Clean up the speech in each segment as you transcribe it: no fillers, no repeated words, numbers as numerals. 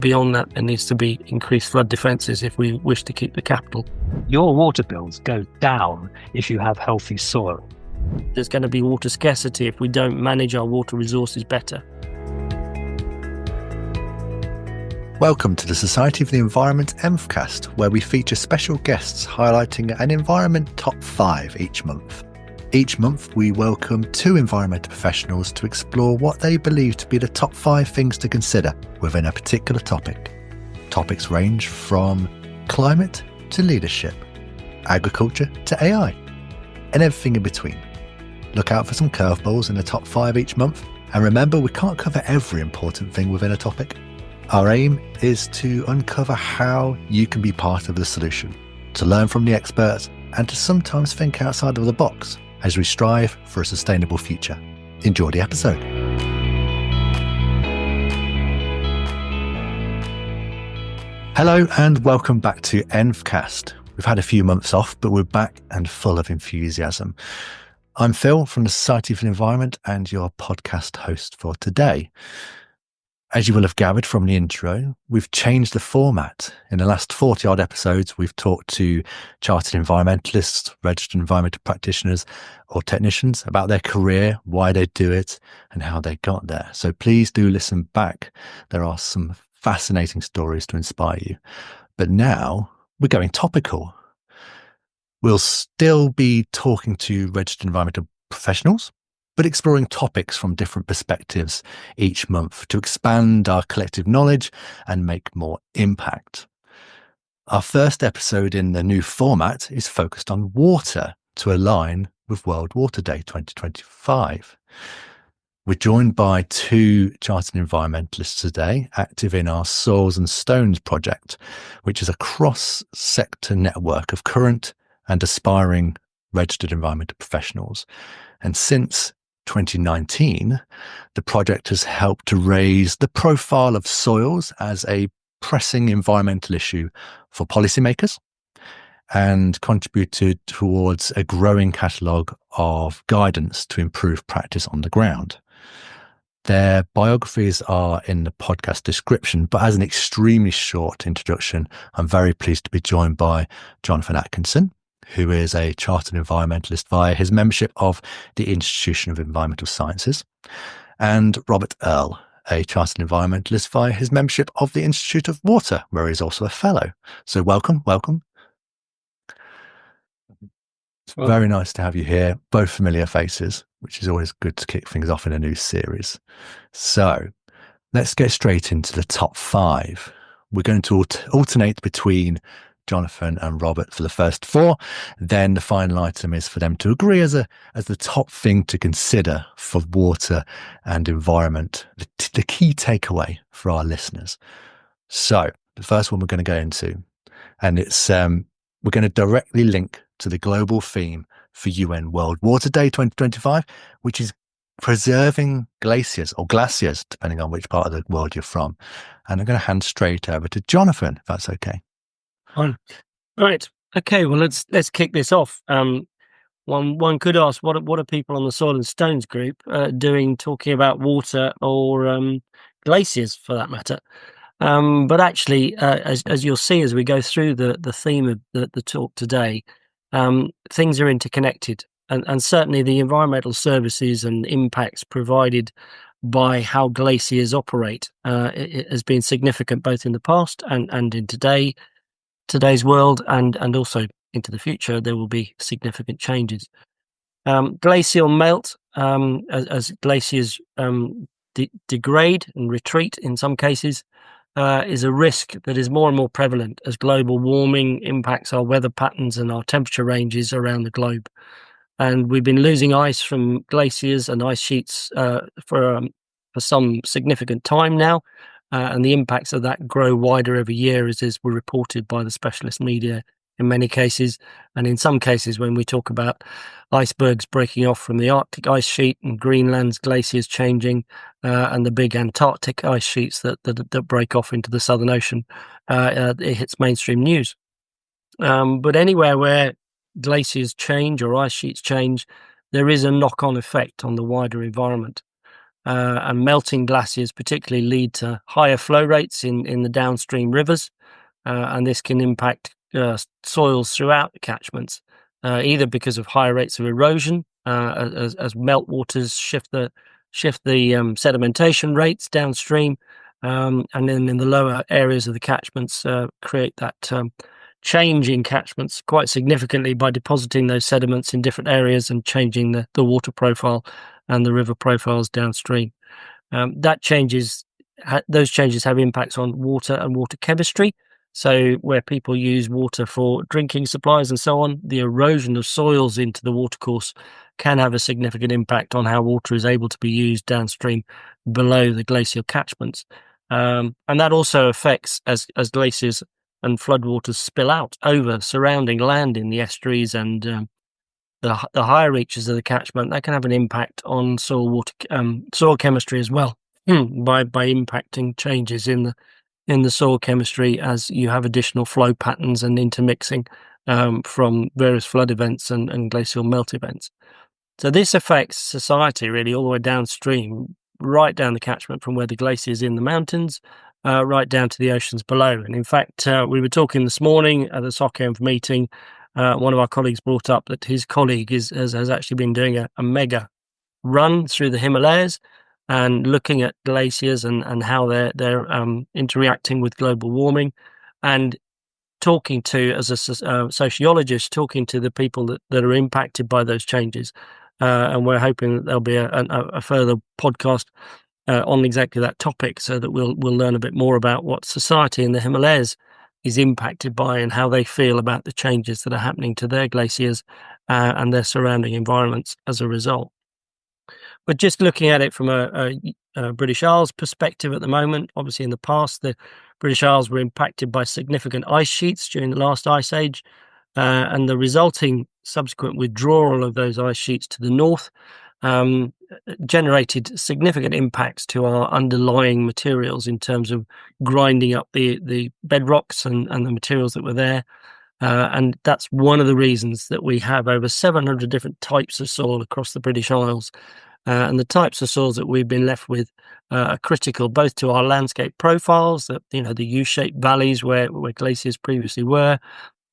Beyond that, there needs to be increased flood defences if we wish to keep the capital. Your water bills go down if you have healthy soil. There's going to be water scarcity if we don't manage our water resources better. Welcome to the Society of the Environment EnvCast, where we feature special guests highlighting an environment top 5 each month. Each month, we welcome 2 environmental professionals to explore what they believe to be the top 5 things to consider within a particular topic. Topics range from climate to leadership, agriculture to AI, and everything in between. Look out for some curveballs in the top 5 each month, and remember, we can't cover every important thing within a topic. Our aim is to uncover how you can be part of the solution, to learn from the experts, and to sometimes think outside of the box as we strive for a sustainable future. Enjoy the episode. Hello and welcome back to EnvCast. We've had a few months off, but we're back and full of enthusiasm. I'm Phil from the Society for the Environment and your podcast host for today. As you will have gathered from the intro, we've changed the format. In the last 40-odd episodes, we've talked to Chartered Environmentalists, registered environmental practitioners or technicians about their career, why they do it, and how they got there. So please do listen back. There are some fascinating stories to inspire you. But now we're going topical. We'll still be talking to registered environmental professionals, but exploring topics from different perspectives each month to expand our collective knowledge and make more impact. Our first episode in the new format is focused on water to align with World Water Day 2025. We're joined by 2 Chartered Environmentalists today, active in our Soils and Stones project, which is a cross-sector network of current and aspiring registered environmental professionals. And since 2019, the project has helped to raise the profile of soils as a pressing environmental issue for policymakers and contributed towards a growing catalogue of guidance to improve practice on the ground. Their biographies are in the podcast description, but as an extremely short introduction, I'm very pleased to be joined by Jonathan Atkinson, who is a Chartered Environmentalist via his membership of the Institution of Environmental Sciences, and Robert Earle, a Chartered Environmentalist via his membership of the Institute of Water, where he's also a fellow. So welcome. It's very nice to have you here, both familiar faces, which is always good to kick things off in a new series. So let's get straight into the top 5. We're going to alternate between Jonathan and Robert for the first 4. Then the final item is for them to agree as the top thing to consider for water and environment, the key takeaway for our listeners. So the first one we're going to go into, and it's we're going to directly link to the global theme for UN World Water Day 2025, which is preserving glaciers, or glaciers, depending on which part of the world you're from. And I'm going to hand straight over to Jonathan, if that's okay. Right. Okay. Well, let's kick this off. One could ask, what are people on the Soil and Stones group doing, talking about water or glaciers, for that matter? But actually, as you'll see as we go through the theme of the talk today, things are interconnected, and certainly the environmental services and impacts provided by how glaciers operate it has been significant both in the past and in today's world, and also into the future. There will be significant changes. Glacial melt, as glaciers degrade and retreat in some cases, is a risk that is more and more prevalent as global warming impacts our weather patterns and our temperature ranges around the globe. And we've been losing ice from glaciers and ice sheets for some significant time now. And the impacts of that grow wider every year, as were reported by the specialist media in many cases. And in some cases, when we talk about icebergs breaking off from the Arctic ice sheet and Greenland's glaciers changing, and the big Antarctic ice sheets that break off into the Southern Ocean, it hits mainstream news. But anywhere where glaciers change or ice sheets change, there is a knock-on effect on the wider environment. and melting glaciers particularly lead to higher flow rates in the downstream rivers, and this can impact soils throughout the catchments, either because of higher rates of erosion as meltwaters shift the sedimentation rates downstream, and then in the lower areas of the catchments create that change in catchments quite significantly by depositing those sediments in different areas and changing the water profile and the river profiles downstream. Those changes have impacts on water and water chemistry. So where people use water for drinking supplies and so on, the erosion of soils into the watercourse can have a significant impact on how water is able to be used downstream below the glacial catchments. And that also affects as glaciers and floodwaters spill out over surrounding land in the estuaries and the higher reaches of the catchment. That can have an impact on soil chemistry as well, by impacting changes in the soil chemistry as you have additional flow patterns and intermixing from various flood events and glacial melt events. So this affects society really all the way downstream, right down the catchment from where the glacier is in the mountains, right down to the oceans below. And in fact, we were talking this morning at the SocEnv meeting. One of our colleagues brought up that his colleague has actually been doing a mega run through the Himalayas and looking at glaciers and how they're interacting with global warming, and talking to, as a sociologist, talking to the people that are impacted by those changes. And we're hoping that there'll be a further podcast on exactly that topic, so that we'll learn a bit more about what society in the Himalayas is impacted by and how they feel about the changes that are happening to their glaciers and their surrounding environments as a result. But just looking at it from a British Isles perspective at the moment, obviously in the past, the British Isles were impacted by significant ice sheets during the last ice age, and the resulting subsequent withdrawal of those ice sheets to the north generated significant impacts to our underlying materials in terms of grinding up the bedrocks and the materials that were there. And that's one of the reasons that we have over 700 different types of soil across the British Isles. And the types of soils that we've been left with are critical both to our landscape profiles, that the U-shaped valleys where glaciers previously were,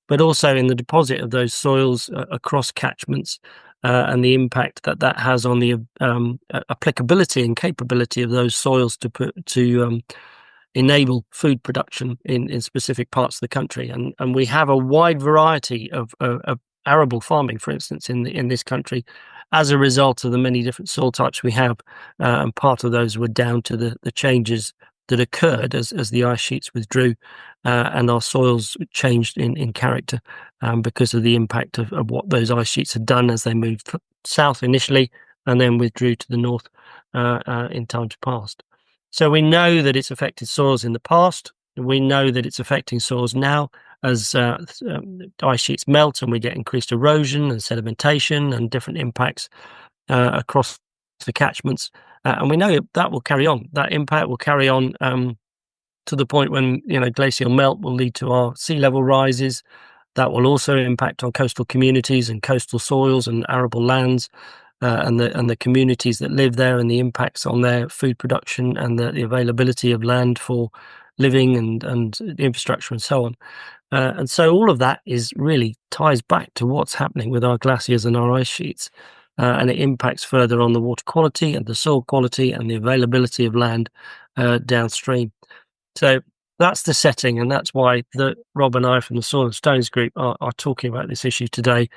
but also in the deposit of those soils across catchments, and the impact that has on the applicability and capability of those soils to enable food production in specific parts of the country. And we have a wide variety of arable farming, for instance, in this country, as a result of the many different soil types we have. And part of those were down to the changes that occurred as the ice sheets withdrew, and our soils changed in character because of the impact of what those ice sheets had done as they moved south initially and then withdrew to the north in times past. So we know that it's affected soils in the past. We know that it's affecting soils now as ice sheets melt and we get increased erosion and sedimentation and different impacts across the catchments. And we know that will carry on. That impact will carry on to the point when glacial melt will lead to our sea level rises. That will also impact on coastal communities and coastal soils and arable lands, and the communities that live there, and the impacts on their food production and the availability of land for living and the infrastructure and so on. And so all of that really ties back to what's happening with our glaciers and our ice sheets. And it impacts further on the water quality and the soil quality and the availability of land downstream. So that's the setting, and that's why Rob and I from the Soil and Stones group are talking about this issue today,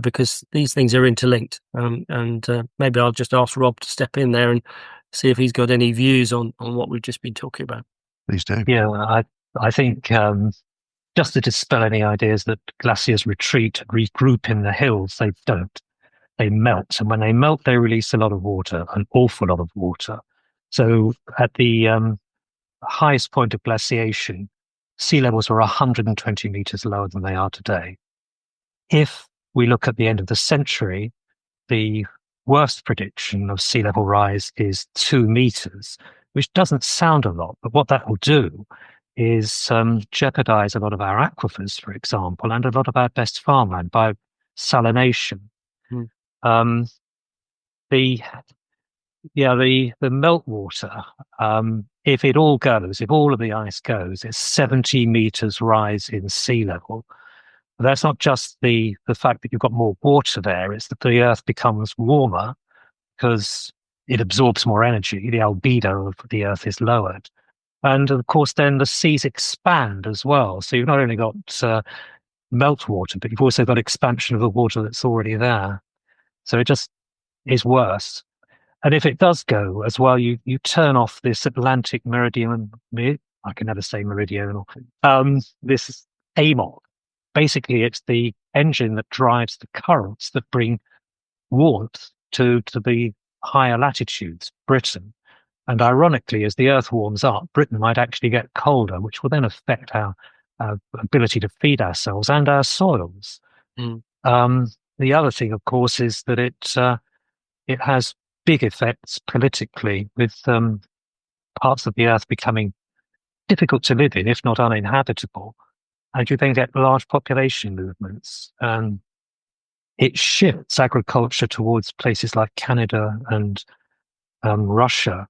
because these things are interlinked. And maybe I'll just ask Rob to step in there and see if he's got any views on what we've just been talking about. Please do. Yeah, well, I think just to dispel any ideas that glaciers retreat and regroup in the hills, they don't. They melt, and when they melt, they release a lot of water, an awful lot of water. So at the highest point of glaciation, sea levels were 120 meters lower than they are today. If we look at the end of the century, the worst prediction of sea level rise is 2 meters, which doesn't sound a lot, but what that will do is jeopardize a lot of our aquifers, for example, and a lot of our best farmland by salination. the meltwater, if it all goes, if all of the ice goes, it's 70 meters rise in sea level. But that's not just the fact that you've got more water there, it's that the Earth becomes warmer because it absorbs more energy. The albedo of the Earth is lowered. And of course, then the seas expand as well. So you've not only got meltwater, but you've also got expansion of the water that's already there. So it just is worse. And if it does go as well, you turn off this Atlantic meridian. I can never say meridional. This AMOC. Basically, it's the engine that drives the currents that bring warmth to the higher latitudes, Britain. And ironically, as the Earth warms up, Britain might actually get colder, which will then affect our ability to feed ourselves and our soils. The other thing, of course, is that it has big effects politically, with parts of the Earth becoming difficult to live in, if not uninhabitable. And you then get large population movements. It shifts agriculture towards places like Canada and Russia.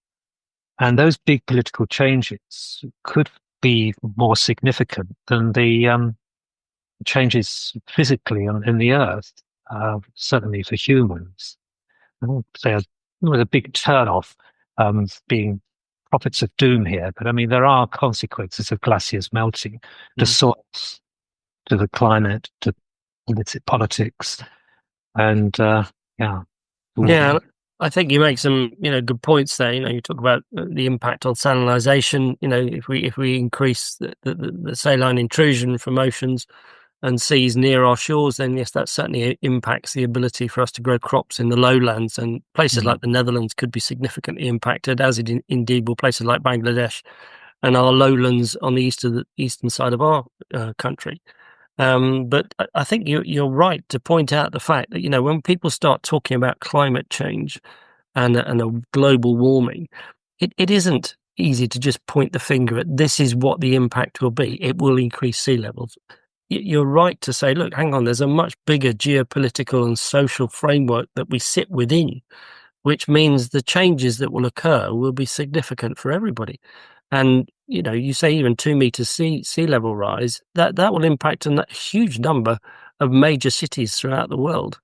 And those big political changes could be more significant than the changes physically in the Earth, certainly for humans. I won't say a big turn-off being prophets of doom here, but I mean, there are consequences of glaciers melting to soils, to the climate, to politics, and yeah. I think you make some, good points there. You talk about the impact on salinization. If we increase the saline intrusion from oceans and seas near our shores, then yes, that certainly impacts the ability for us to grow crops in the lowlands, and places like the Netherlands could be significantly impacted, as it indeed will places like Bangladesh and our lowlands on the eastern side of our country. But I think you're right to point out the fact that, when people start talking about climate change and a global warming, it isn't easy to just point the finger at this is what the impact will be. It will increase sea levels. You're right to say, look, hang on, there's a much bigger geopolitical and social framework that we sit within, which means the changes that will occur will be significant for everybody. And, you say even 2 meters sea level rise, that will impact on a huge number of major cities throughout the world,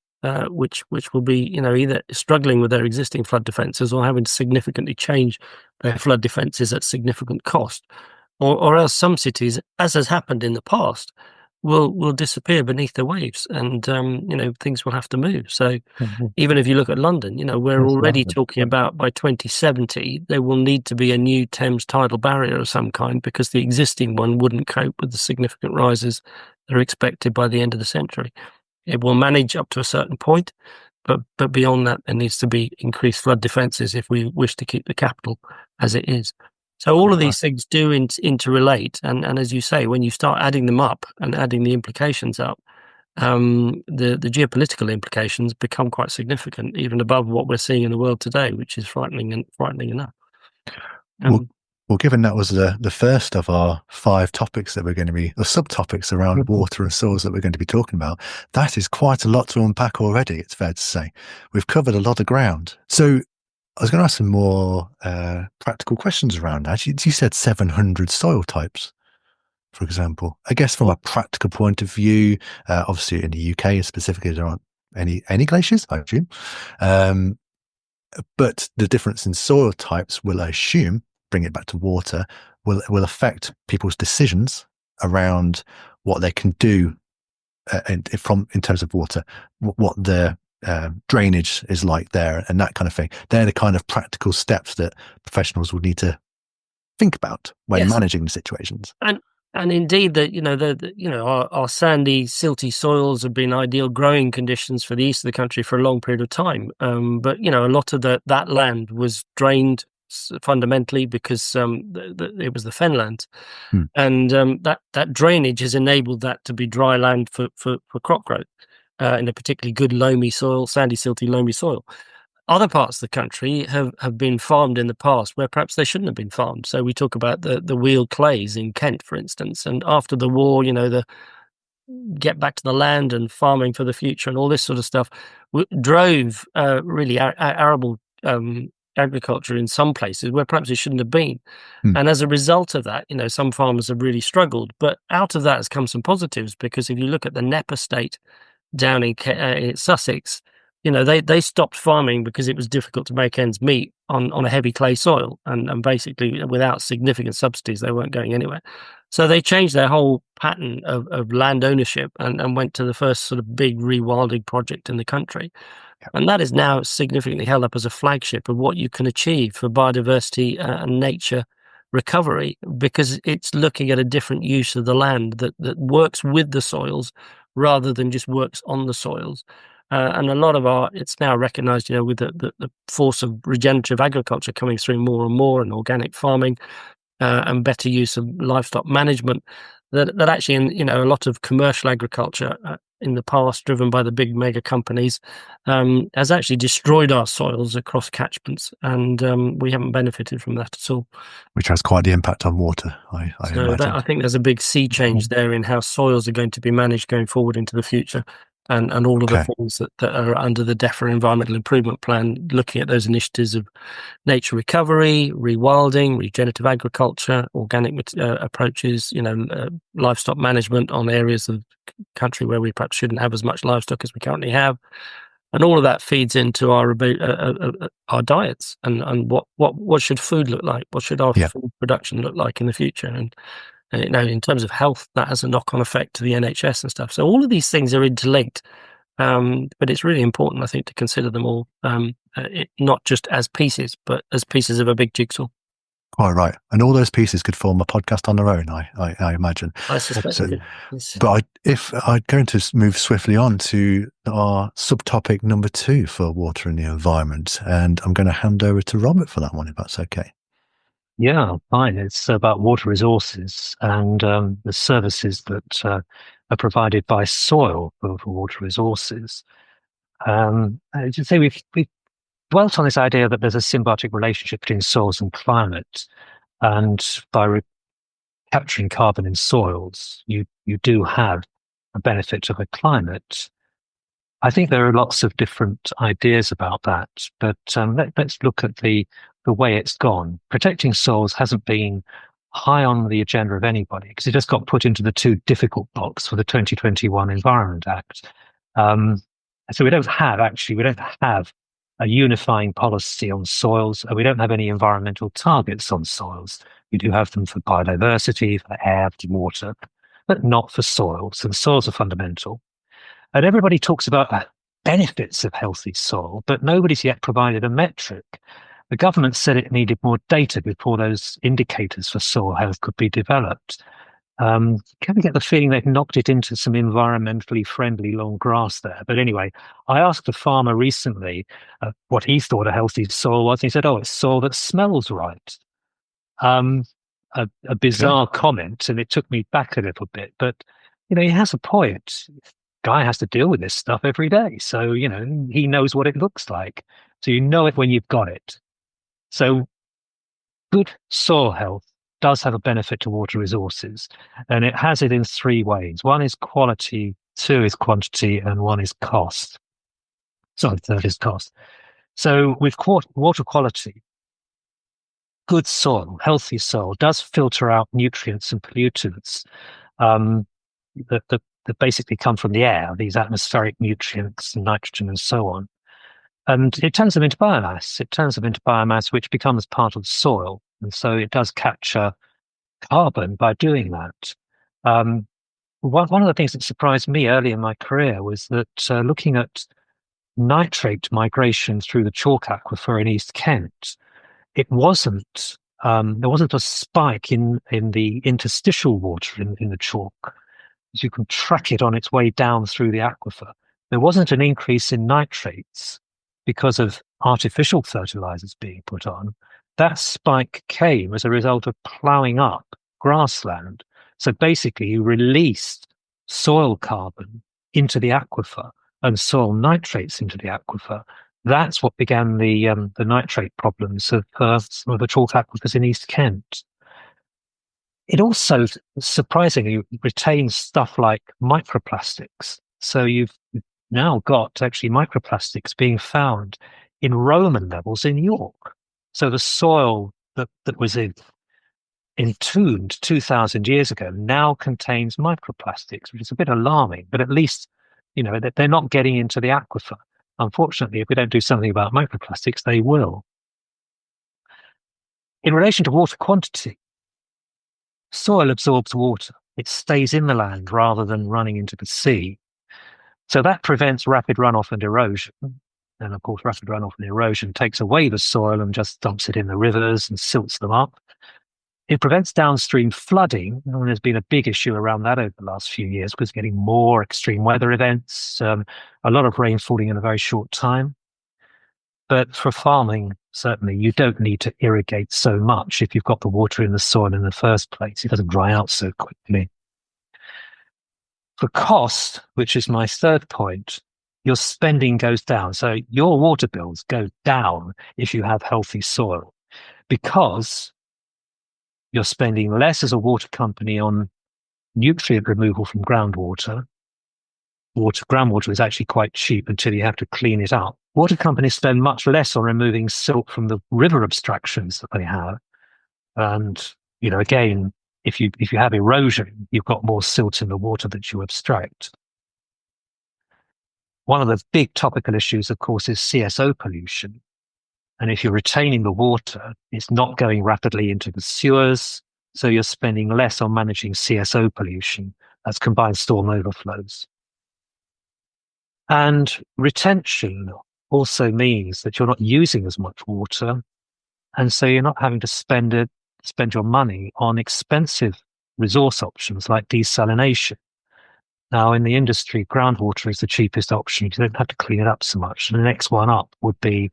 which will be, either struggling with their existing flood defences or having to significantly change their flood defences at significant cost. Or else some cities, as has happened in the past, will disappear beneath the waves, and things will have to move. So even if you look at London, we're already talking about by 2070 there will need to be a new Thames tidal barrier of some kind, because the existing one wouldn't cope with the significant rises that are expected by the end of the century. It will manage up to a certain point, but beyond that there needs to be increased flood defences if we wish to keep the capital as it is. So all of these things do interrelate, and as you say, when you start adding them up and adding the implications up, the geopolitical implications become quite significant, even above what we're seeing in the world today, which is frightening enough. Well, given that was the first of our 5 topics that we're going to be, or subtopics around water and soils that we're going to be talking about, that is quite a lot to unpack already, it's fair to say. We've covered a lot of ground. So I was going to ask some more practical questions around that. You said 700 soil types, for example. I guess from a practical point of view, obviously in the UK specifically, there aren't any glaciers, I assume. But the difference in soil types will, I assume, bring it back to water, will affect people's decisions around what they can do in terms of water, what their drainage is like there, and that kind of thing. They're the kind of practical steps that professionals would need to think about when managing the situations. And indeed, our sandy, silty soils have been ideal growing conditions for the east of the country for a long period of time. But a lot of that land was drained fundamentally because it was the fenland, and that drainage has enabled that to be dry land for crop growth. In a particularly good loamy soil, sandy, silty, loamy soil. Other parts of the country have been farmed in the past where perhaps they shouldn't have been farmed. So we talk about the wheel clays in Kent, for instance, and after the war, the get back to the land and farming for the future and all this sort of stuff drove really arable agriculture in some places where perhaps it shouldn't have been. Hmm. And as a result of that, some farmers have really struggled. But out of that has come some positives, because if you look at the Knepp estate down in Sussex, they stopped farming because it was difficult to make ends meet on a heavy clay soil, and basically without significant subsidies they weren't going anywhere. So they changed their whole pattern of land ownership and went to the first sort of big rewilding project in the country. And that is now significantly held up as a flagship of what you can achieve for biodiversity and nature recovery, because it's looking at a different use of the land that works with the soils rather than just works on the soils. And a lot of it's now recognised, with the force of regenerative agriculture coming through more and more, and organic farming, and better use of livestock management, that actually, a lot of commercial agriculture in the past, driven by the big mega companies, has actually destroyed our soils across catchments, and we haven't benefited from that at all. Which has quite the impact on water, I imagine. I think there's a big sea change there in how soils are going to be managed going forward into the future. And all of the things that are under the DEFRA Environmental Improvement Plan, looking at those initiatives of nature recovery, rewilding, regenerative agriculture, organic approaches, livestock management on areas of country where we perhaps shouldn't have as much livestock as we currently have. And all of that feeds into our diets, and what should food look like? What should our food production look like in the future? And in terms of health, that has a knock-on effect to the NHS and stuff. So all of these things are interlinked, but it's really important, I think, to consider them all, not just as pieces, but as pieces of a big jigsaw. Quite right. And all those pieces could form a podcast on their own, I imagine. I suspect so. Yes. But if I'm going to move swiftly on to our subtopic number 2 for water and the environment, and I'm going to hand over to Robert for that one, if that's okay. Yeah, fine. It's about water resources and the services that are provided by soil for water resources. As you say, we've dwelt on this idea that there's a symbiotic relationship between soils and climate, and by capturing carbon in soils, you do have a benefit to the climate. I think there are lots of different ideas about that, but let's look at the way it's gone. Protecting soils hasn't been high on the agenda of anybody, because it just got put into the too difficult box for the 2021 Environment Act. So we don't have a unifying policy on soils. We don't have any environmental targets on soils. We do have them for biodiversity, for air, for water, but not for soils. And soils are fundamental. And everybody talks about benefits of healthy soil, but nobody's yet provided a metric. The government said it needed more data before those indicators for soil health could be developed. Can we get the feeling they've knocked it into some environmentally friendly long grass there? But anyway, I asked a farmer recently what he thought a healthy soil was, and he said, "Oh, it's soil that smells right." A bizarre comment, and it took me back a little bit. But he has a point. Guy has to deal with this stuff every day, so he knows what it looks like. So you know it when you've got it. So good soil health does have a benefit to water resources, and it has it in 3 ways. 1 is quality, 2 is quantity, and 1 is cost. Sorry, 3rd is cost. So with water quality, good soil, healthy soil, does filter out nutrients and pollutants that basically come from the air, these atmospheric nutrients and nitrogen and so on. And it turns them into biomass. It turns them into biomass, which becomes part of the soil. And so it does capture carbon by doing that. One of the things that surprised me early in my career was that looking at nitrate migration through the chalk aquifer in East Kent, there wasn't a spike in the interstitial water in the chalk. As you can track it on its way down through the aquifer. There wasn't an increase in nitrates because of artificial fertilizers being put on. That spike came as a result of ploughing up grassland. So basically, you released soil carbon into the aquifer and soil nitrates into the aquifer. That's what began the nitrate problems of some of the chalk aquifers in East Kent. It also, surprisingly, retains stuff like microplastics. So you've now got actually microplastics being found in Roman levels in York. So the soil that was entombed 2,000 years ago now contains microplastics, which is a bit alarming, but at least, they're not getting into the aquifer. Unfortunately, if we don't do something about microplastics, they will. In relation to water quantity, soil absorbs water. It stays in the land rather than running into the sea. So that prevents rapid runoff and erosion. And of course, rapid runoff and erosion takes away the soil and just dumps it in the rivers and silts them up. It prevents downstream flooding, and there's been a big issue around that over the last few years because getting more extreme weather events, a lot of rain falling in a very short time. But for farming, certainly, you don't need to irrigate so much if you've got the water in the soil in the first place. It doesn't dry out so quickly. For cost, which is my third point, your spending goes down. So your water bills go down if you have healthy soil because you're spending less as a water company on nutrient removal from groundwater. Groundwater is actually quite cheap until you have to clean it up. Water companies spend much less on removing silt from the river abstractions that they have. And, again, if you have erosion, you've got more silt in the water that you abstract. One of the big topical issues, of course, is CSO pollution. And if you're retaining the water, it's not going rapidly into the sewers, so you're spending less on managing CSO pollution. That's combined storm overflows. And retention also means that you're not using as much water, and so you're not having to spend your money on expensive resource options like desalination. Now, in the industry, groundwater is the cheapest option. You don't have to clean it up so much. And the next one up would be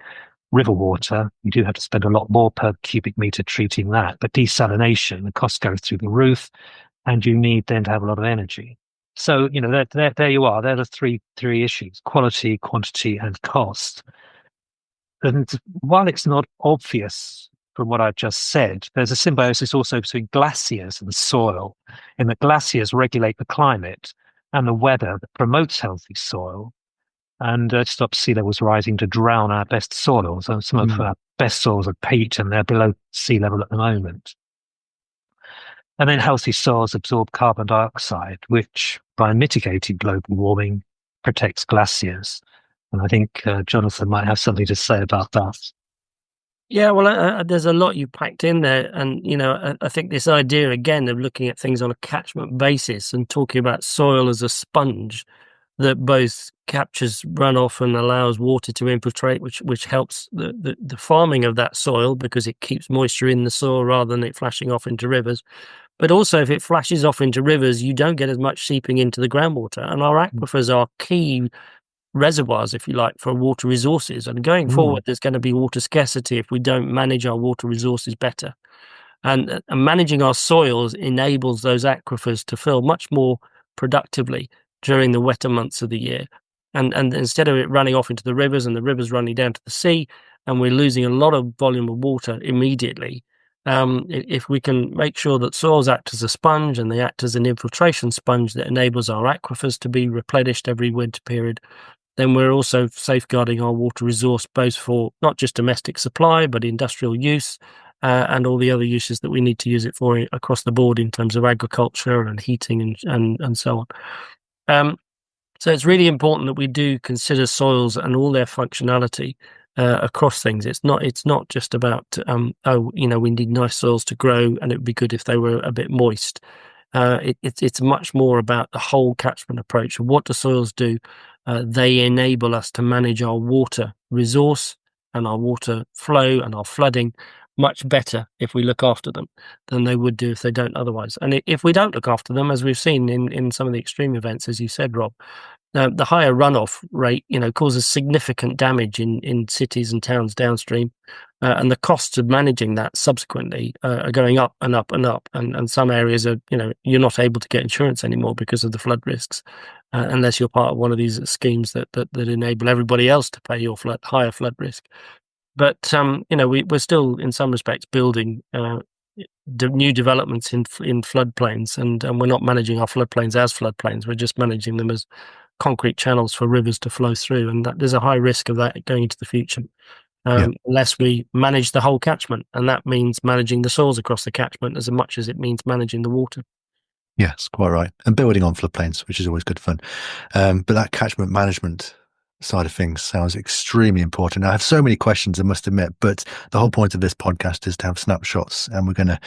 river water. You do have to spend a lot more per cubic meter treating that. But desalination, the costs go through the roof, and you need then to have a lot of energy. So, there you are. They're the three issues: quality, quantity, and cost. And while it's not obvious from what I've just said, there's a symbiosis also between glaciers and soil, in that glaciers regulate the climate and the weather that promotes healthy soil and stops sea levels rising to drown our best soils. And some of our best soils are peat, and they're below sea level at the moment. And then healthy soils absorb carbon dioxide, which, by mitigating global warming, protects glaciers. And I think Jonathan might have something to say about that. Yeah, well, there's a lot you packed in there. And, I think this idea, again, of looking at things on a catchment basis and talking about soil as a sponge that both captures runoff and allows water to infiltrate, which helps the farming of that soil because it keeps moisture in the soil rather than it flashing off into rivers. But also, if it flashes off into rivers, you don't get as much seeping into the groundwater. And our aquifers are key reservoirs, if you like, for water resources. And going forward, there's going to be water scarcity if we don't manage our water resources better. And managing our soils enables those aquifers to fill much more productively during the wetter months of the year. And instead of it running off into the rivers and the rivers running down to the sea, and we're losing a lot of volume of water immediately, if we can make sure that soils act as a sponge and they act as an infiltration sponge that enables our aquifers to be replenished every winter period, then we're also safeguarding our water resource both for not just domestic supply, but industrial use and all the other uses that we need to use it for across the board in terms of agriculture and heating and so on. So it's really important that we do consider soils and all their functionality across things. It's not just about we need nice soils to grow, and it would be good if they were a bit moist. It's much more about the whole catchment approach. What do soils do? They enable us to manage our water resource and our water flow and our flooding much better if we look after them than they would do if they don't otherwise. And if we don't look after them, as we've seen in some of the extreme events, as you said, Rob, the higher runoff rate, causes significant damage in cities and towns downstream, and the costs of managing that subsequently are going up and up and up. And some areas are, you're not able to get insurance anymore because of the flood risks, unless you're part of one of these schemes that enable everybody else to pay your higher flood risk. But we're still, in some respects, building new developments in floodplains, and we're not managing our floodplains as floodplains. We're just managing them as concrete channels for rivers to flow through, and there's a high risk of that going into the future. unless we manage the whole catchment. And that means managing the soils across the catchment as much as it means managing the water. Yes, quite right. And building on floodplains, which is always good fun. But that catchment management side of things sounds extremely important. I have so many questions, I must admit, but the whole point of this podcast is to have snapshots, and we're gonna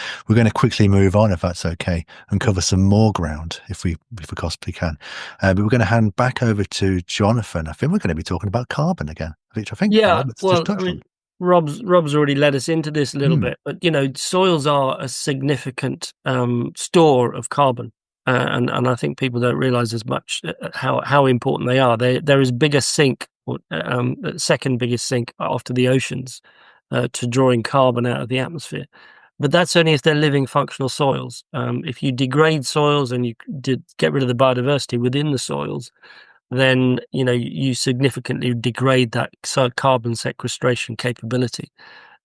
quickly move on, if that's okay, and cover some more ground if we possibly can. But we're going to hand back over to Jonathan. I think we're going to be talking about carbon again, which I think Robert's just touched on. Rob's already led us into this a little bit, but soils are a significant store of carbon, and I think people don't realise as much how important they are. They're as big a sink, or second biggest sink after the oceans, to drawing carbon out of the atmosphere. But that's only if they're living functional soils. If you degrade soils and you get rid of the biodiversity within the soils, then you significantly degrade that carbon sequestration capability.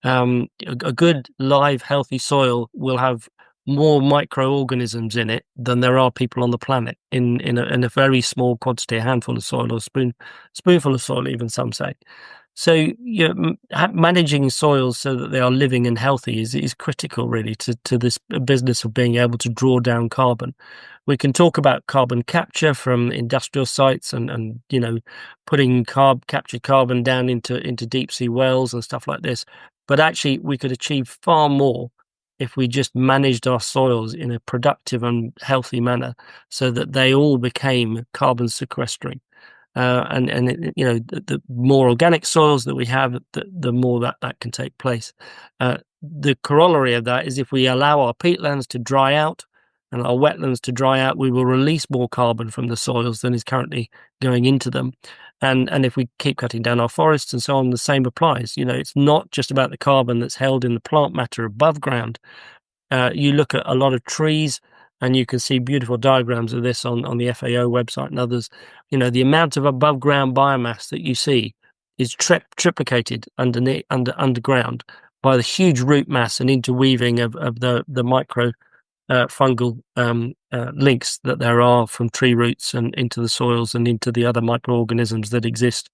A good live healthy soil will have more microorganisms in it than there are people on the planet in a very small quantity, a handful of soil, or spoonful of soil, even some say. So managing soils so that they are living and healthy is critical, really, to this business of being able to draw down carbon. We can talk about carbon capture from industrial sites and putting captured carbon down into deep sea wells and stuff like this. But actually, we could achieve far more if we just managed our soils in a productive and healthy manner, so that they all became carbon sequestering. The more organic soils that we have, the more that can take place. The corollary of that is if we allow our peatlands to dry out and our wetlands to dry out, we will release more carbon from the soils than is currently going into them. And if we keep cutting down our forests and so on, the same applies. It's not just about the carbon that's held in the plant matter above ground. You look at a lot of trees, and you can see beautiful diagrams of this on the FAO website and others. The amount of above ground biomass that you see is triplicated underground by the huge root mass and interweaving of the micro fungal links that there are from tree roots and into the soils and into the other microorganisms that exist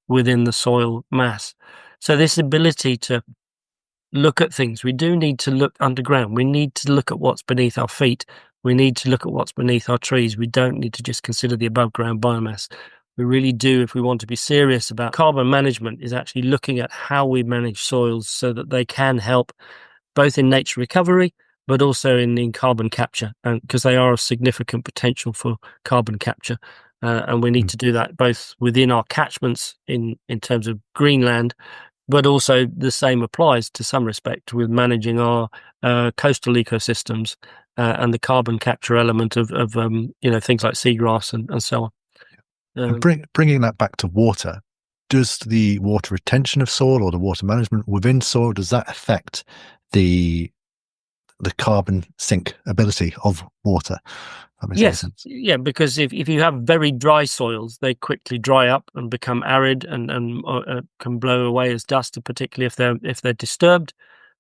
within the soil mass. So this ability to look at things, we do need to look underground. We need to look at what's beneath our feet. We need to look at what's beneath our trees. We don't need to just consider the above ground biomass. We really do, if we want to be serious about carbon management, is actually looking at how we manage soils so that they can help both in nature recovery, but also in carbon capture, because they are a significant potential for carbon capture. And we need to do that both within our catchments in terms of greenland, but also the same applies to some respect with managing our coastal ecosystems and the carbon capture element of things like seagrass and so on. And bringing that back to water, does the water retention of soil or the water management within soil, does that affect the carbon sink ability of water? Yes, yeah, because if you have very dry soils, they quickly dry up and become arid and can blow away as dust, particularly if they're disturbed.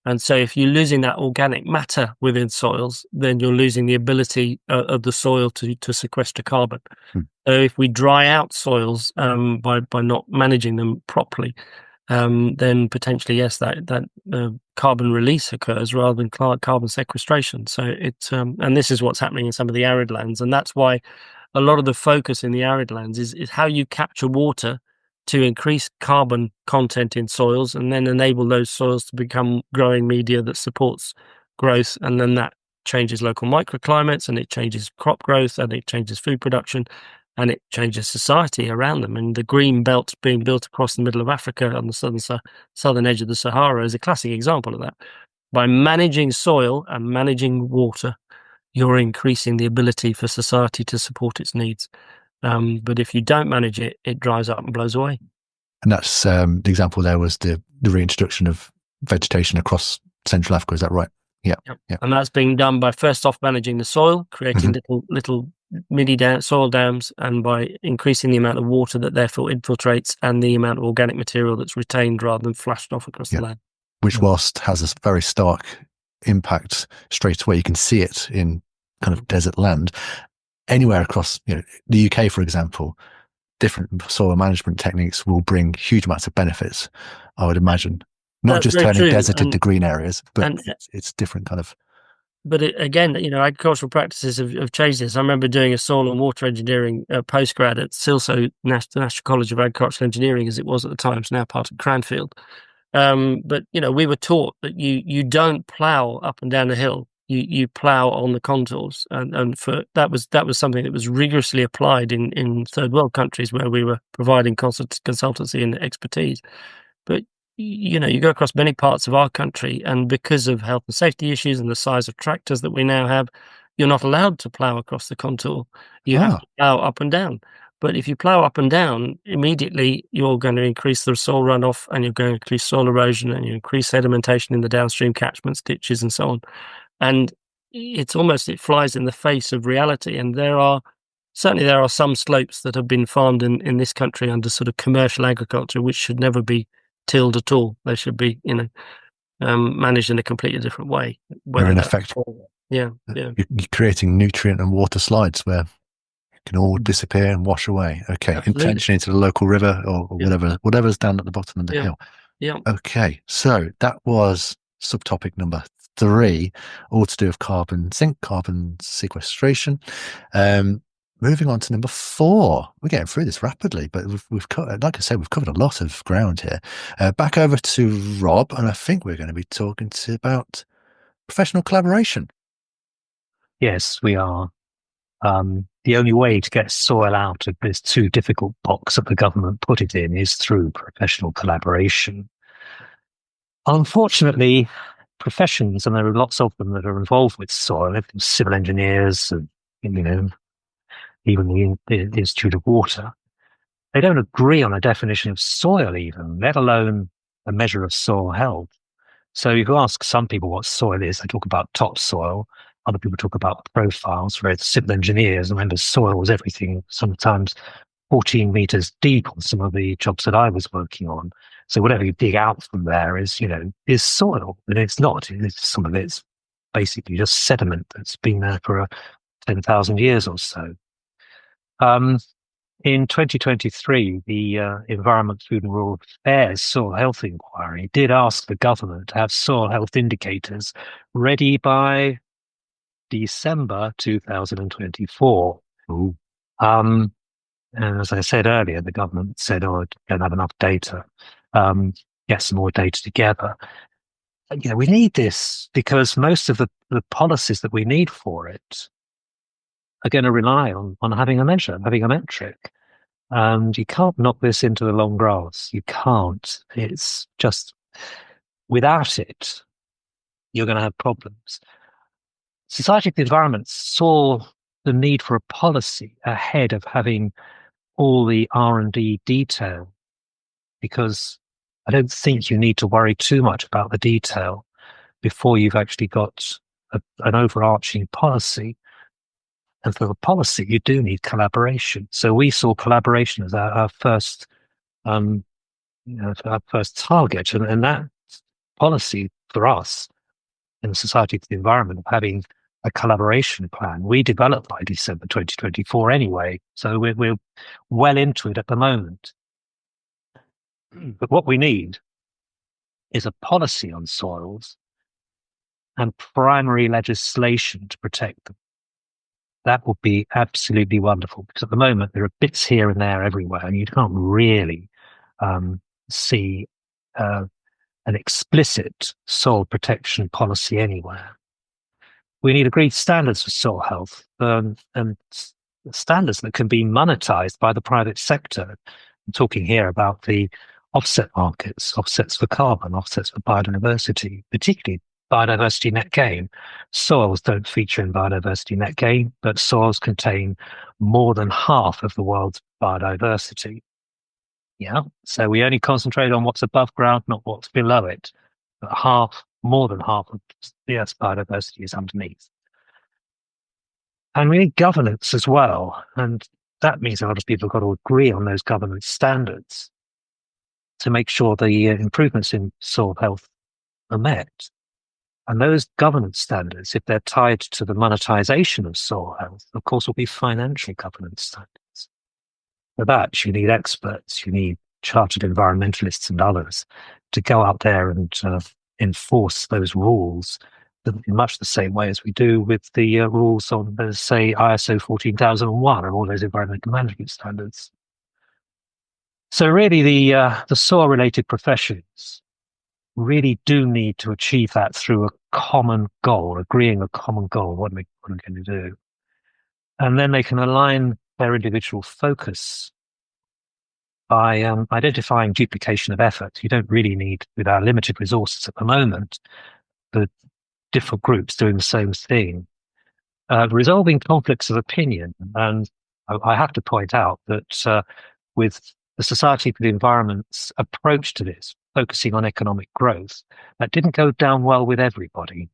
And so if you're losing that organic matter within soils, then you're losing the ability of the soil to sequester carbon. So if we dry out soils by not managing them properly, then potentially, yes, that carbon release occurs rather than carbon sequestration. So and this is what's happening in some of the arid lands. And that's why a lot of the focus in the arid lands is how you capture water to increase carbon content in soils and then enable those soils to become growing media that supports growth. And then that changes local microclimates, and it changes crop growth, and it changes food production, and it changes society around them. And the green belt being built across the middle of Africa on the southern edge of the Sahara is a classic example of that. By managing soil and managing water, you're increasing the ability for society to support its needs. But if you don't manage it, it dries up and blows away. And that's the example there was the reintroduction of vegetation across Central Africa. Is that right? Yeah. And that's being done by first off managing the soil, creating little mini soil dams, and by increasing the amount of water that therefore infiltrates and the amount of organic material that's retained rather than flashed off across the land. Which, whilst has a very stark impact straight away, you can see it in kind of desert land. Anywhere across, the UK, for example, different soil management techniques will bring huge amounts of benefits, I would imagine. Not That's just very turning true. desert into green areas, but and it's different kind of. But again, agricultural practices have changed this. I remember doing a soil and water engineering postgrad at SILSO, National College of Agricultural Engineering, as it was at the time. It's now part of Cranfield. But we were taught that you don't plough up and down the hill. You plough on the contours, and for that was something that was rigorously applied in third world countries where we were providing consultancy and expertise. But you go across many parts of our country, and because of health and safety issues and the size of tractors that we now have, you're not allowed to plough across the contour. You have to plough up and down. But if you plough up and down, immediately you're going to increase the soil runoff, and you're going to increase soil erosion, and you increase sedimentation in the downstream catchments, ditches, and so on. And it flies in the face of reality. And there are some slopes that have been farmed in this country under sort of commercial agriculture, which should never be tilled at all. They should be, managed in a completely different way. Where in effect, you're creating nutrient and water slides where it can all disappear and wash away. Okay, Absolutely. Intentionally into the local river or whatever's down at the bottom of the hill. Yeah. Okay, so that was subtopic number 3, all to do with carbon sequestration. Moving on to number 4. We're getting through this rapidly, but we've covered, like I said, we've covered a lot of ground here. Back over to Rob, and I think we're going to be talking about professional collaboration. Yes, we are. The only way to get soil out of this too difficult box that the government put it in is through professional collaboration. Unfortunately, professions, and there are lots of them that are involved with soil, civil engineers, and, even the Institute of Water, they don't agree on a definition of soil even, let alone a measure of soil health. So if you ask some people what soil is, they talk about topsoil. Other people talk about profiles, whereas civil engineers, remember, soil was everything, sometimes 14 meters deep on some of the jobs that I was working on. So whatever you dig out from there is soil, and it's not. Some of it's basically just sediment that's been there for 10,000 years or so. In 2023, the Environment, Food and Rural Affairs Soil Health Inquiry did ask the government to have soil health indicators ready by December 2024. And as I said earlier, the government said, I don't have enough data. Get some more data together. We need this because most of the policies that we need for it are going to rely on having a measure, having a metric. And you can't knock this into the long grass. You can't. It's just, without it, you're going to have problems. Society for the Environment saw the need for a policy ahead of having all the R&D detail, because I don't think you need to worry too much about the detail before you've actually got an overarching policy. And for the policy, you do need collaboration. So we saw collaboration as our first, our first target, and that policy for us in the Society for the Environment of having a collaboration plan, we developed by December 2024 anyway. So we're well into it at the moment. But what we need is a policy on soils and primary legislation to protect them. That would be absolutely wonderful, because at the moment there are bits here and there everywhere, and you can't really see an explicit soil protection policy anywhere. We need agreed standards for soil health, and standards that can be monetized by the private sector. I'm talking here about the offset markets, offsets for carbon, offsets for biodiversity, particularly biodiversity net gain. Soils don't feature in biodiversity net gain, but soils contain more than half of the world's biodiversity. Yeah, so we only concentrate on what's above ground, not what's below it. But more than half of the Earth's biodiversity is underneath. And we need governance as well, and that means a lot of people have got to agree on those governance standards to make sure the improvements in soil health are met. And those governance standards, if they're tied to the monetization of soil health, of course, will be financial governance standards. For that, you need experts, you need chartered environmentalists and others to go out there and enforce those rules in much the same way as we do with the rules on, say, ISO 14001 and all those environmental management standards. So really, the soil-related professions really do need to achieve that through a common goal, agreeing a common goal. What are we going to do? And then they can align their individual focus by identifying duplication of effort. You don't really need, with our limited resources at the moment, the different groups doing the same thing. Resolving conflicts of opinion. And I have to point out that with the Society for the Environment's approach to this, focusing on economic growth, that didn't go down well with everybody.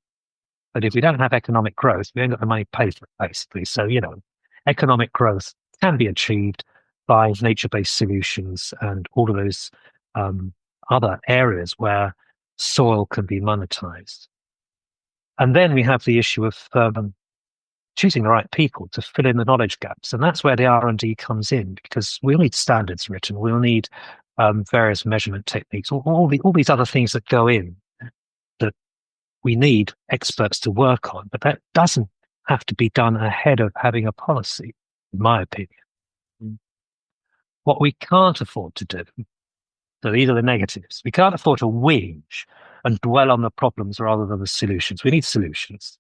But if we don't have economic growth, we ain't got the money to pay for it, basically. So, economic growth can be achieved by nature-based solutions and all of those other areas where soil can be monetized. And then we have the issue of choosing the right people to fill in the knowledge gaps. And that's where the R&D comes in, because we'll need standards written. We'll need various measurement techniques, all these other things that go in that we need experts to work on. But that doesn't have to be done ahead of having a policy, in my opinion. What we can't afford to do, so these are the negatives, we can't afford to whinge and dwell on the problems rather than the solutions. We need solutions.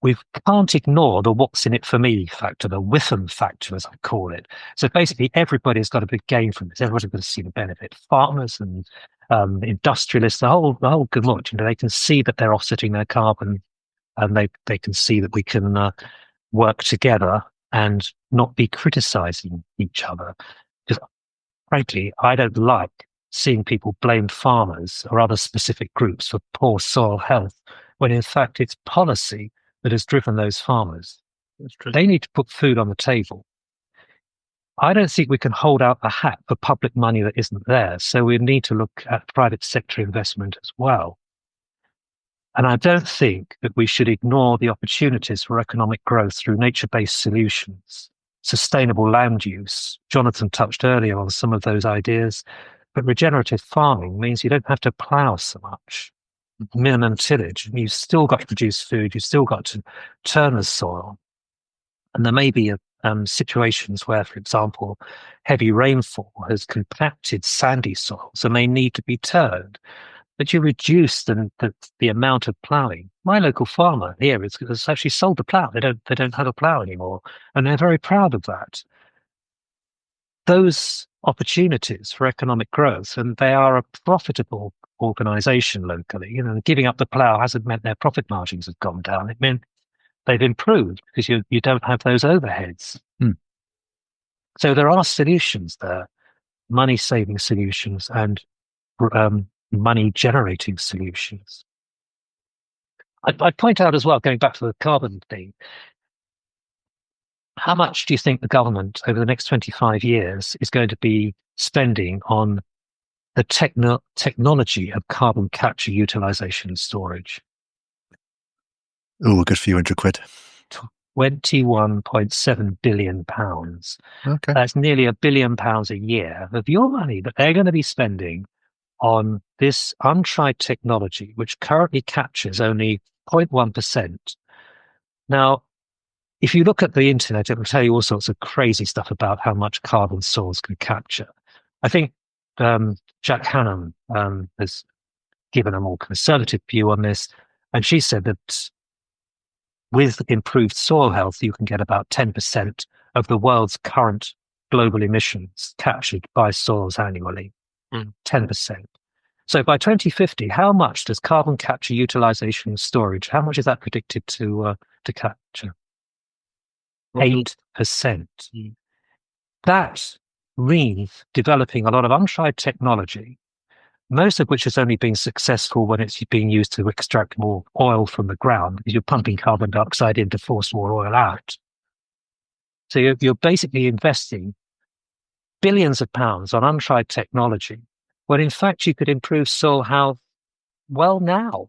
We can't ignore the what's in it for me factor, the Witham factor, as I call it. So basically, everybody's got a big gain from this. Everybody's going to see the benefit. Farmers and industrialists, the whole good lot. They can see that they're offsetting their carbon, and they can see that we can work together and not be criticizing each other. Because frankly, I don't like seeing people blame farmers or other specific groups for poor soil health, when in fact it's policy that has driven those farmers. That's true. They need to put food on the table. I don't think we can hold out the hat for public money that isn't there. So we need to look at private sector investment as well. And I don't think that we should ignore the opportunities for economic growth through nature-based solutions, sustainable land use. Jonathan touched earlier on some of those ideas, but regenerative farming means you don't have to plough so much. Minimum tillage. You've still got to produce food. You've still got to turn the soil. And there may be situations where, for example, heavy rainfall has compacted sandy soils and they need to be turned. But you reduce the amount of ploughing. My local farmer here has actually sold the plough. They don't have a plough anymore, and they're very proud of that. Those opportunities for economic growth, and they are a profitable organisation locally. Giving up the plough hasn't meant their profit margins have gone down. It meant they've improved because you don't have those overheads. So there are solutions there, money-saving solutions and money-generating solutions. I'd point out as well, going back to the carbon thing, how much do you think the government over the next 25 years is going to be spending on the technology of carbon capture, utilization and storage? Oh, a good few £100. £21.7 billion. Okay. That's nearly £1 billion a year of your money that they're going to be spending on this untried technology, which currently captures only 0.1%. Now, if you look at the internet, it will tell you all sorts of crazy stuff about how much carbon soils can capture. I think Jack Hannam has given a more conservative view on this, and she said that with improved soil health, you can get about 10% of the world's current global emissions captured by soils annually. 10%. So by 2050, how much does carbon capture, utilization, and storage, how much is that predicted to capture? 8%. That means developing a lot of untried technology, most of which has only been successful when it's being used to extract more oil from the ground, because you're pumping carbon dioxide in to force more oil out. So you're basically investing billions of pounds on untried technology, when in fact you could improve soil health, well, now.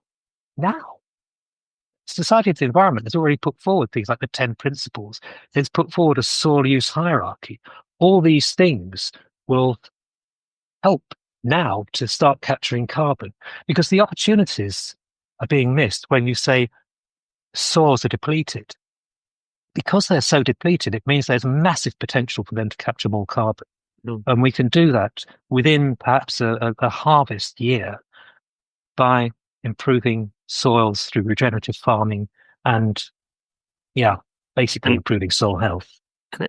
Society of the Environment has already put forward things like the 10 principles. It's put forward a soil use hierarchy. all these things will help now to start capturing carbon, because the opportunities are being missed when you say soils are depleted. Because they're so depleted, it means there's massive potential for them to capture more carbon. And we can do that within perhaps a harvest year by improving soils through regenerative farming and, basically improving soil health.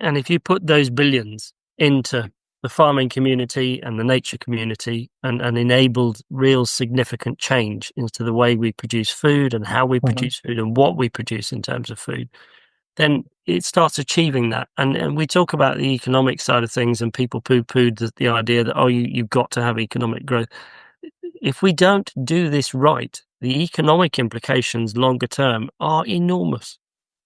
And if you put those billions into the farming community and the nature community and enabled real significant change into the way we produce food and how we produce food and what we produce in terms of food, then it starts achieving that. And we talk about the economic side of things, and people poo-pooed the idea that, you've got to have economic growth. If we don't do this right, the economic implications longer term are enormous.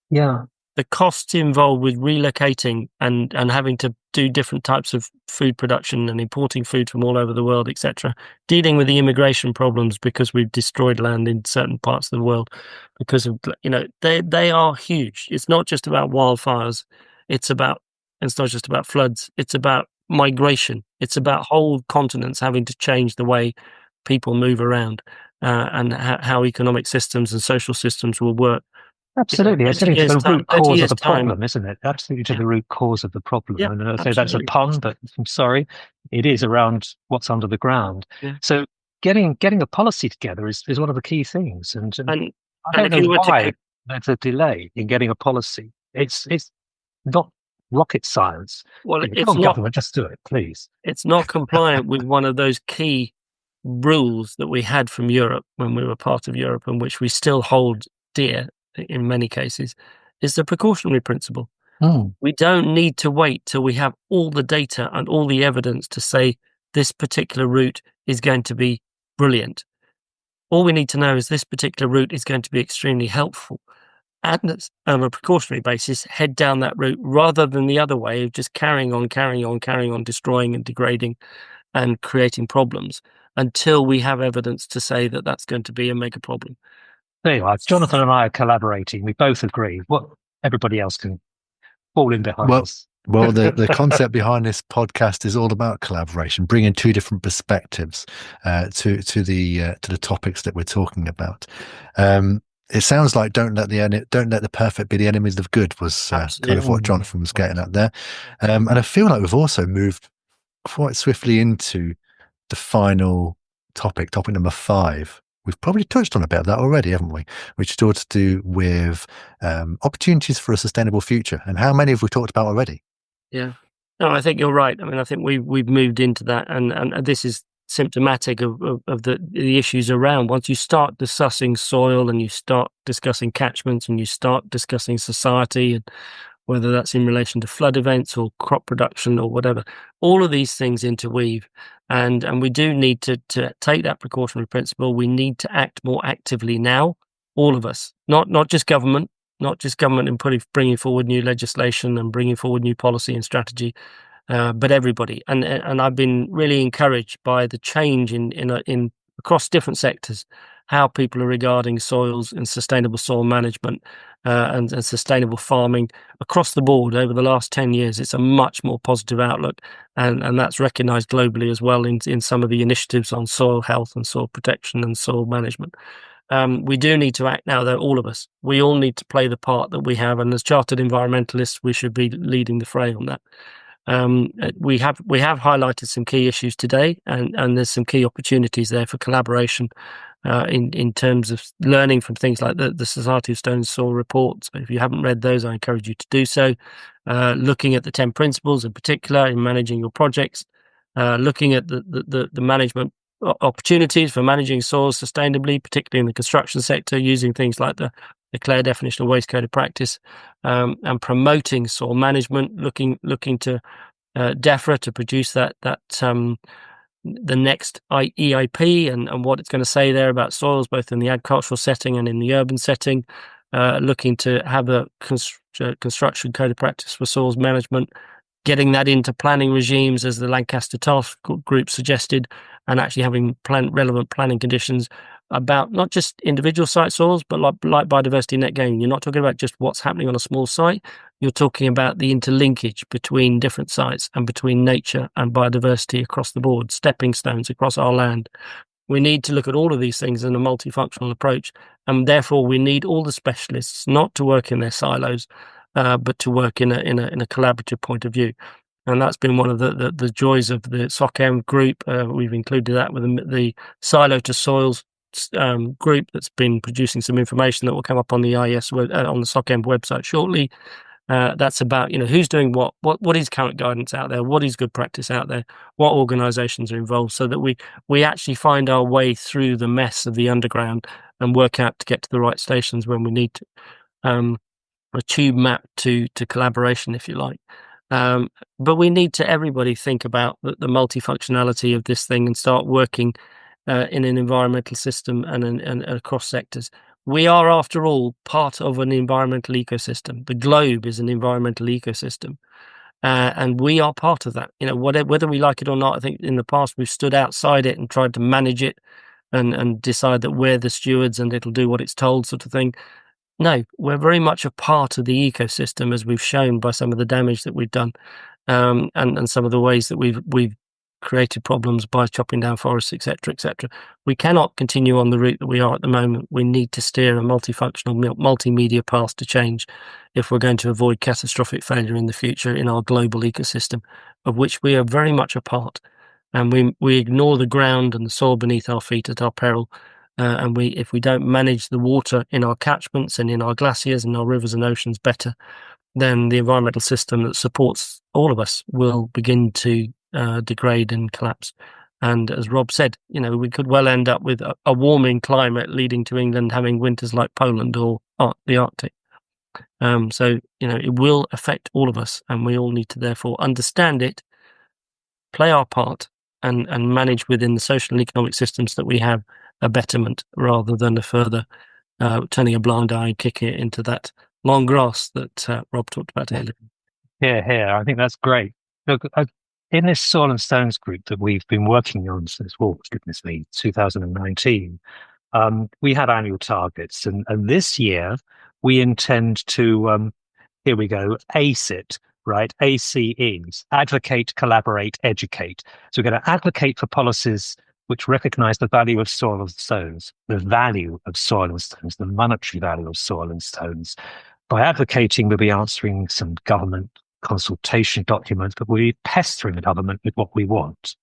Yeah. The costs involved with relocating and having to do different types of food production and importing food from all over the world, etc., dealing with the immigration problems because we've destroyed land in certain parts of the world because of, they are huge. It's not just about wildfires. It's not just about floods. It's about migration. It's about whole continents having to change the way people move around and how economic systems and social systems will work. Absolutely. It's getting to the root cause of the problem, isn't it? Absolutely to the root cause of the problem. Yeah, and I say that's a pun, but I'm sorry. It is around what's under the ground. Yeah. So getting a policy together is one of the key things. And I don't know why there's a delay in getting a policy. It's not rocket science. Well, come on, government, just do it, please. It's not compliant with one of those key rules that we had from Europe when we were part of Europe, and which we still hold dear in many cases, is the precautionary principle. We don't need to wait till we have all the data and all the evidence to say this particular route is going to be brilliant. All we need to know is this particular route is going to be extremely helpful. And on a precautionary basis, head down that route rather than the other way of just carrying on, destroying and degrading and creating problems until we have evidence to say that that's going to be a mega problem. There you are. Jonathan and I are collaborating. We both agree. What everybody else can fall in behind us. Well, the concept behind this podcast is all about collaboration, bringing two different perspectives to the topics that we're talking about. It sounds like don't let the perfect be the enemies of good was kind of what Jonathan was getting at there, and I feel like we've also moved quite swiftly into the final topic number 5. We've probably touched on a bit of that already, haven't we? Which is all to do with opportunities for a sustainable future. And how many have we talked about already? Yeah. No, I think you're right. I mean, I think we've moved into that, and this is symptomatic of the issues around. Once you start discussing soil and you start discussing catchments and you start discussing society, and whether that's in relation to flood events or crop production or whatever, all of these things interweave. And we do need to take that precautionary principle. We need to act more actively now, all of us, not just government, in bringing forward new legislation and bringing forward new policy and strategy, but everybody. And I've been really encouraged by the change in across different sectors, how people are regarding soils and sustainable soil management and sustainable farming across the board over the last 10 years. It's a much more positive outlook, and that's recognised globally as well in some of the initiatives on soil health and soil protection and soil management. We do need to act now, though, all of us. We all need to play the part that we have, and as Chartered Environmentalists, we should be leading the fray on that. We have highlighted some key issues today, and there's some key opportunities there for collaboration in terms of learning from things like the Society of Stones Soil Report. So if you haven't read those, I encourage you to do so. Looking at the 10 principles in particular in managing your projects, looking at the management opportunities for managing soils sustainably, particularly in the construction sector, using things like the Clear Definition of Waste Code of Practice, and promoting soil management, looking to DEFRA to produce the next EIP and what it's going to say there about soils, both in the agricultural setting and in the urban setting, looking to have a construction code of practice for soils management, getting that into planning regimes as the Lancaster Task Group suggested, and actually having relevant planning conditions, about not just individual site soils, but like biodiversity net gain. You're not talking about just what's happening on a small site. You're talking about the interlinkage between different sites and between nature and biodiversity across the board, stepping stones across our land. We need to look at all of these things in a multifunctional approach, and therefore we need all the specialists not to work in their silos, but to work in a collaborative point of view. And that's been one of the joys of the SocEnv group. We've included that with the Silo to Soils group that's been producing some information that will come up on the on the SocEnv website shortly. That's about, who's doing what is current guidance out there, what is good practice out there, what organisations are involved, so that we actually find our way through the mess of the underground and work out to get to the right stations when we need to. A tube map to collaboration, if you like. But we need to everybody think about the multifunctionality of this thing and start working in an environmental system and across sectors. We are, after all, part of an environmental ecosystem. The globe is an environmental ecosystem, and we are part of that. Whether we like it or not, I think in the past we've stood outside it and tried to manage it and decide that we're the stewards and it'll do what it's told, sort of thing. No, we're very much a part of the ecosystem, as we've shown by some of the damage that we've done, and some of the ways that we've created problems by chopping down forests, etc., etc. We cannot continue on the route that we are at the moment. We need to steer a multifunctional, multimedia path to change if we're going to avoid catastrophic failure in the future in our global ecosystem, of which we are very much a part. And we ignore the ground and the soil beneath our feet at our peril. And if we don't manage the water in our catchments and in our glaciers and our rivers and oceans better, then the environmental system that supports all of us will begin to degrade and collapse. And as Rob said, we could well end up with a warming climate leading to England having winters like Poland or the Arctic. So it will affect all of us, and we all need to therefore understand it, play our part, and manage within the social and economic systems that we have a betterment rather than a further turning a blind eye and kicking it into that long grass that Rob talked about earlier. Yeah, I think that's great. Look, in this Soil and Stones group that we've been working on since, 2019, we have annual targets, and this year we intend to, here we go, ACE it, right? ACEs, advocate, collaborate, educate. So we're going to advocate for policies which recognise the value of soil and stones, the value of soil and stones, the monetary value of soil and stones. By advocating, we'll be answering some government consultation documents, but we'll be pestering the government with what we want.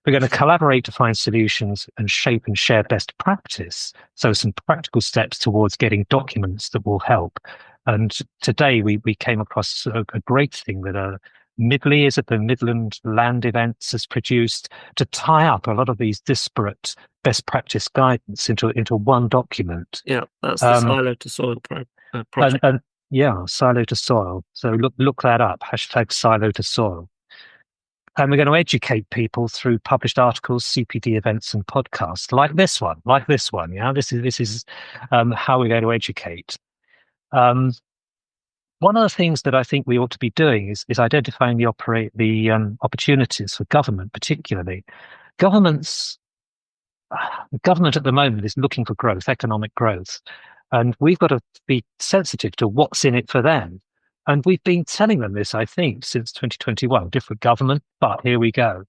We're going to collaborate to find solutions and shape and share best practice. So some practical steps towards getting documents that will help. And today we came across a great thing that Midley, is it the Midland Land Events, has produced to tie up a lot of these disparate best practice guidance into one document. Yeah, that's the Silo to Soil project. Yeah, Silo to Soil. So look that up, #Silo to Soil. And we're going to educate people through published articles, CPD events, and podcasts like this one. Yeah, this is how we're going to educate. One of the things that I think we ought to be doing is identifying the opportunities for government, particularly. The government at the moment is looking for growth, economic growth, and we've got to be sensitive to what's in it for them. And we've been telling them this, I think, since 2021, different government, but here we go.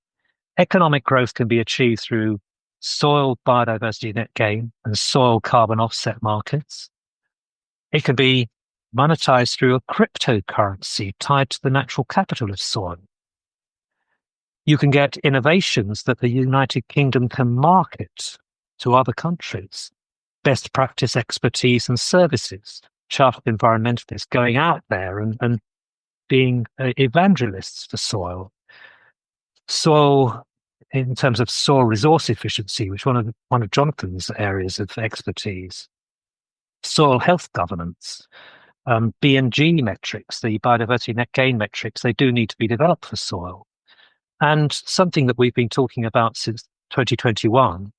Economic growth can be achieved through soil biodiversity net gain and soil carbon offset markets. It can be monetized through a cryptocurrency tied to the natural capital of soil. You can get innovations that the United Kingdom can market to other countries, best practice expertise and services, Chartered Environmentalists going out there and being evangelists for soil. Soil, in terms of soil resource efficiency, which one of Jonathan's areas of expertise. Soil health governance. B&G metrics, the biodiversity net gain metrics, they do need to be developed for soil. And something that we've been talking about since 2021,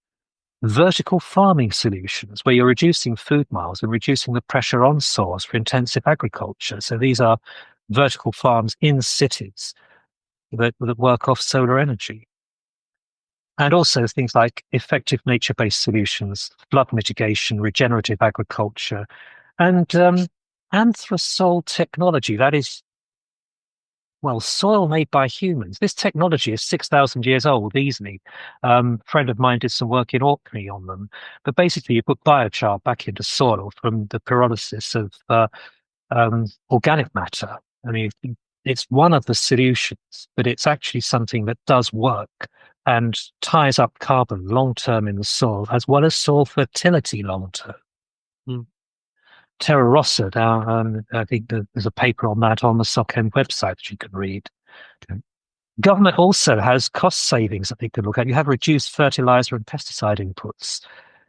vertical farming solutions, where you're reducing food miles and reducing the pressure on soils for intensive agriculture. So these are vertical farms in cities that work off solar energy. And also things like effective nature-based solutions, flood mitigation, regenerative agriculture, and anthrosol technology. That is, well, soil made by humans. This technology is 6,000 years old, easily. A friend of mine did some work in Orkney on them. But basically, you put biochar back into soil from the pyrolysis of organic matter. I mean, it's one of the solutions, but it's actually something that does work and ties up carbon long-term in the soil, as well as soil fertility long-term. Terra Rossa, I think there's a paper on that on the SocEnv website that you can read. Okay. Government also has cost savings that they can look at. You have reduced fertilizer and pesticide inputs.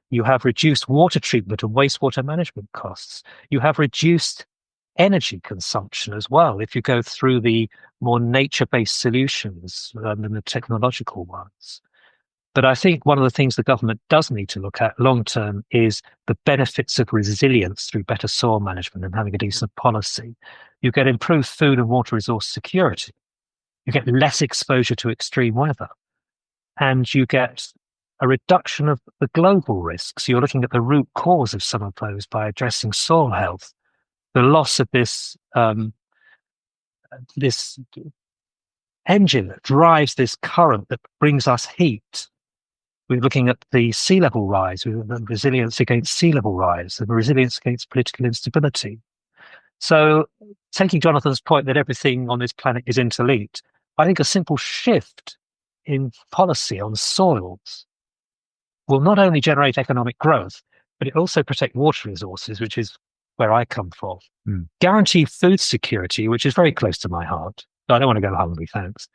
You have reduced water treatment and wastewater management costs. You have reduced energy consumption as well if you go through the more nature-based solutions than the technological ones. But I think one of the things the government does need to look at long-term is the benefits of resilience through better soil management and having a decent policy. You get improved food and water resource security. You get less exposure to extreme weather. And you get a reduction of the global risks. You're looking at the root cause of some of those by addressing soil health. The loss of this this engine that drives this current that brings us heat. We're looking at the sea level rise, the resilience against sea level rise, and resilience against political instability. So, taking Jonathan's point that everything on this planet is interlinked, I think a simple shift in policy on soils will not only generate economic growth, but it also protect water resources, which is where I come from. Guarantee food security, which is very close to my heart. I don't want to go hungry, thanks.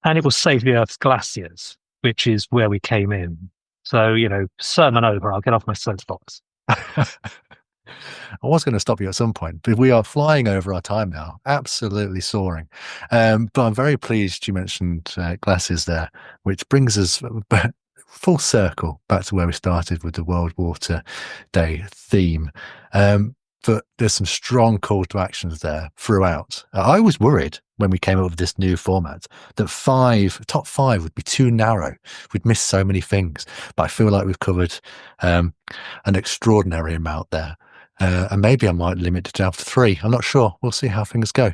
And it will save the Earth's glaciers, which is where we came in. So, sermon over, I'll get off my soapbox. I was going to stop you at some point, but we are flying over our time now, absolutely soaring. But I'm very pleased you mentioned glaciers there, which brings us full circle back to where we started with the World Water Day theme. But there's some strong call to actions there throughout. I was worried when we came up with this new format that top five would be too narrow. We'd miss so many things, but I feel like we've covered an extraordinary amount there. And maybe I might limit it down to 3. I'm not sure. We'll see how things go.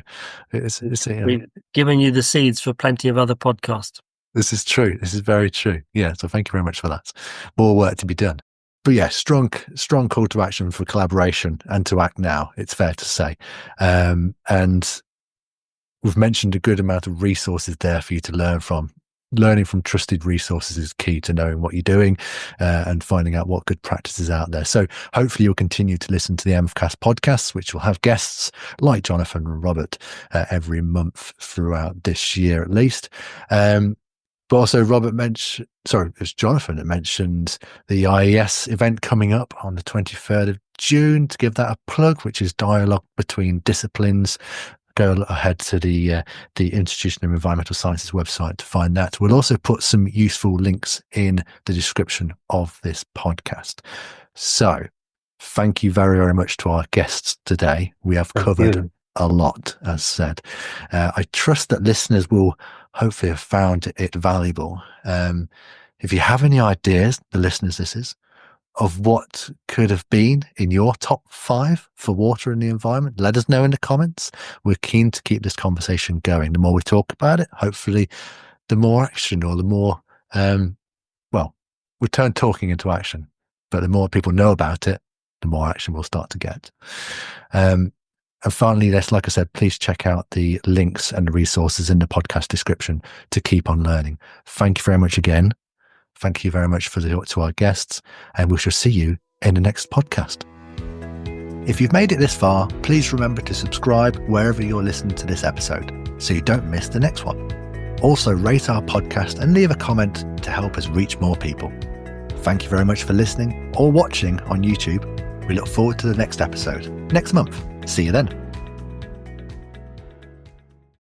We've given you the seeds for plenty of other podcasts. This is true. This is very true. Yeah. So thank you very much for that. More work to be done. But yeah, strong call to action for collaboration and to act now, it's fair to say. And we've mentioned a good amount of resources there for you to learn from. Learning from trusted resources is key to knowing what you're doing and finding out what good practices out there. So hopefully you'll continue to listen to the EnvCast podcasts, which will have guests like Jonathan and Robert every month throughout this year at least. But also Jonathan that mentioned the IES event coming up on the 23rd of June, to give that a plug, which is dialogue between disciplines. Go ahead to the Institution of Environmental Sciences website to find that. We'll also put some useful links in the description of this podcast. So thank you very, very much to our guests today. We have covered a lot, as said. I trust that listeners will hopefully have found it valuable. If you have any ideas, the listeners this is, of what could have been in your top 5 for water and the environment, let us know in the comments. We're keen to keep this conversation going. The more we talk about it, hopefully the more action, or the more, we turn talking into action. But the more people know about it, the more action we'll start to get. And finally, like I said, please check out the links and the resources in the podcast description to keep on learning. Thank you very much again. Thank you very much to our guests, and we shall see you in the next podcast. If you've made it this far, please remember to subscribe wherever you're listening to this episode so you don't miss the next one. Also, rate our podcast and leave a comment to help us reach more people. Thank you very much for listening or watching on YouTube. We look forward to the next episode next month. See you then.